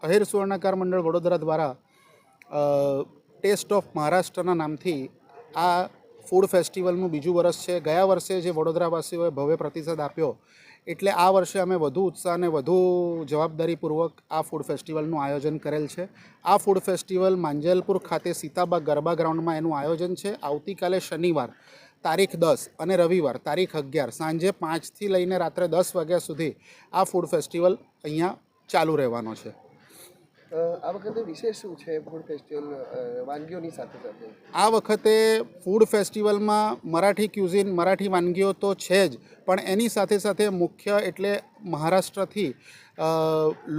અહેર સુવર્ણકાર મંડળ વડોદરા દ્વારા test of મહારાષ્ટ્રના નામથી આ ફૂડ ફેસ્ટિવલનું બીજું વર્ષ છે. ગયા વર્ષે જે વડોદરાવાસીઓએ ભવ્ય પ્રતિસાદ આપ્યો એટલે આ વર્ષે અમે વધુ ઉત્સાહ અને વધુ જવાબદારીપૂર્વક આ ફૂડ ફેસ્ટિવલનું આયોજન કરેલ છે. આ ફૂડ ફેસ્ટિવલ માંજલપુર ખાતે સીતાબા ગરબા ગ્રાઉન્ડમાં એનું આયોજન છે. આવતીકાલે શનિવાર તારીખ 10 અને રવિવાર તારીખ 11 સાંજે 5થી લઈને રાત્રે 10 વાગ્યા સુધી આ ફૂડ ફેસ્ટિવલ અહીંયા ચાલુ રહેવાનો છે. આ વખતે વિશેષ શું છે ફૂડ ફેસ્ટિવલ વાનગીઓની સાથે સાથે? આ વખતે ફૂડ ફેસ્ટિવલમાં મરાઠી ક્યુઝિન, મરાઠી વાનગીઓ તો છે જ, પણ એની સાથે સાથે મુખ્ય એટલે મહારાષ્ટ્રથી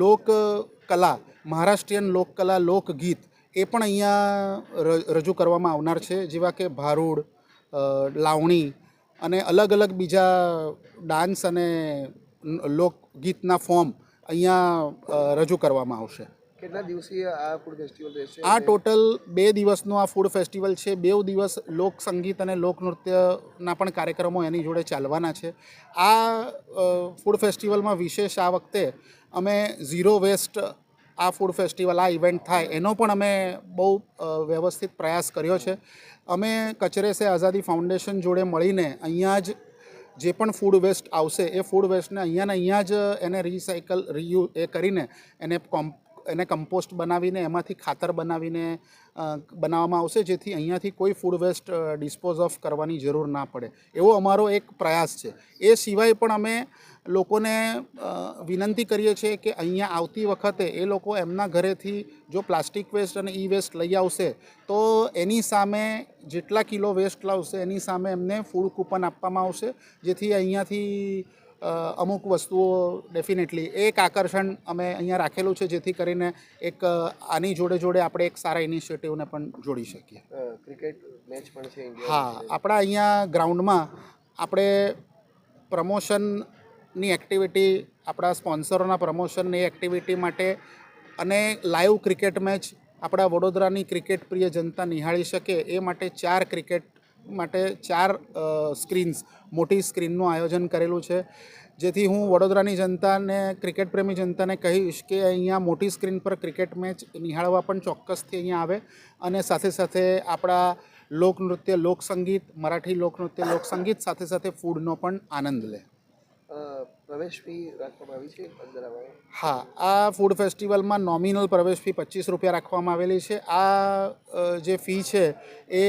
લોકકલા, મહારાષ્ટ્રીયન લોકકલા, લોકગીત એ પણ અહીંયા રજૂ કરવામાં આવનાર છે, જેવા કે ભારૂડ, લાવણી અને અલગ અલગ બીજા ડાન્સ અને લોકગીતના ફોર્મ અહીંયા રજૂ કરવામાં આવશે. કેટલા દિવસીય આ ફૂડ ફેસ્ટિવલ રહેશે? આ ટોટલ 2 દિવસનું આ ફૂડ ફેસ્ટિવલ છે. 2 દિવસ લોક સંગીત અને લોકનૃત્યના પણ કાર્યક્રમો એની જોડે ચાલવાના છે. આ ફૂડ ફેસ્ટિવલમાં વિશેષ આ વખતે અમે ઝીરો વેસ્ટ આ ફૂડ ફેસ્ટિવલ, આ ઇવેન્ટ થાય એનો પણ અમે બહુ વ્યવસ્થિત પ્રયાસ કર્યો છે. અમે કચરે સે આઝાદી ફાઉન્ડેશન જોડે મળીને અહીંયા જ જે પણ ફૂડ વેસ્ટ આવશે એ ફૂડ વેસ્ટને અહીંયા જ એને રિસાયકલ કરીને એને કમ્પોસ્ટ બનાવીને એમાંથી ખાતર બનાવીને બનાવવામાં આવશે, જેથી અહીંયાથી કોઈ ફૂડ વેસ્ટ ડિસ્પોઝ ઓફ કરવાની જરૂર ના પડે, એવો અમારો એક પ્રયાસ છે. એ સિવાય પણ અમે લોકોને વિનંતી કરીએ છીએ કે અહીંયા આવતી વખતે એ લોકો એમના ઘરેથી જો પ્લાસ્ટિક વેસ્ટ અને ઈ વેસ્ટ લઈ આવશે તો એની સામે જેટલા કિલો વેસ્ટ લાવશે એની સામે એમને ફૂડ કૂપન આપવામાં આવશે, જેથી અહીંયાથી અમુક વસ્તુઓ ડેફિનેટલી એક આકર્ષણ અમે અહીંયા રાખેલું છે, જેથી કરીને એક આની જોડે જોડે આપણે એક સારા ઇનિશિયેટિવને પણ જોડી શકીએ. ક્રિકેટ મેચ પણ છે? હા, આપણા અહીંયા ગ્રાઉન્ડમાં આપણે પ્રમોશનની એક્ટિવિટી, આપણા સ્પોન્સરોના પ્રમોશનની એક્ટિવિટી માટે અને લાઈવ ક્રિકેટ મેચ આપણા વડોદરાની ક્રિકેટ પ્રિય જનતા નિહાળી શકે એ માટે 4 ક્રિકેટ માટે 4 સ્ક્રીન્સ, મોટી સ્ક્રીનનું આયોજન કરેલું છે, જેથી હું વડોદરાની જનતાને, ક્રિકેટ પ્રેમી જનતાને કહીશ કે અહીંયા મોટી સ્ક્રીન પર ક્રિકેટ મેચ નિહાળવા પણ ચોક્કસથી અહીંયા આવે અને સાથે સાથે આપણા લોકનૃત્ય, લોકસંગીત, મરાઠી લોકનૃત્ય, લોકસંગીત સાથે સાથે ફૂડનો પણ આનંદ લે. પ્રવેશ ફી રાખવામાં આવી છે અંદર આવવા? હા, આ ફૂડ ફેસ્ટિવલમાં નોમિનલ પ્રવેશ ફી 25 રૂપિયા રાખવામાં આવેલી છે. આ જે ફી છે એ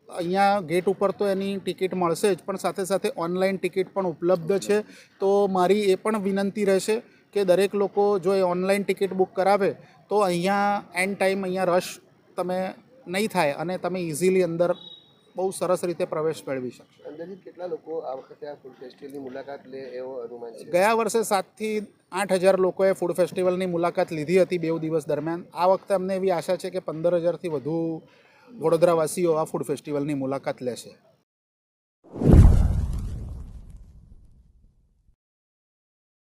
અહીંયા ગેટ ઉપર તો એની ટિકિટ મળશે જ, પણ સાથે સાથે ઓનલાઈન ટિકિટ પણ ઉપલબ્ધ છે. તો મારી એ પણ વિનંતી રહેશે કે દરેક લોકો જો એ ઓનલાઈન ટિકિટ બુક કરાવે તો અહીંયા એન્ડ ટાઈમ અહીંયા રશ તમે નહીં થાય અને તમે ઇઝીલી અંદર બહુ સરસ રીતે પ્રવેશ મેળવી શકશો. અંદાજિત કેટલા લોકો આ વખતે આ ફૂડ ફેસ્ટિવલની મુલાકાત લે એવો અનુમાન છે? ગયા વર્ષે 7,000 થી 8,000 લોકોએ ફૂડ ફેસ્ટિવલની મુલાકાત લીધી હતી 2 દિવસ દરમિયાન. આ વખતે અમને એવી આશા છે કે 15,000થી વધુ વડોદરાવાસીઓ આ ફૂડ ફેસ્ટિવલની મુલાકાત લેશે.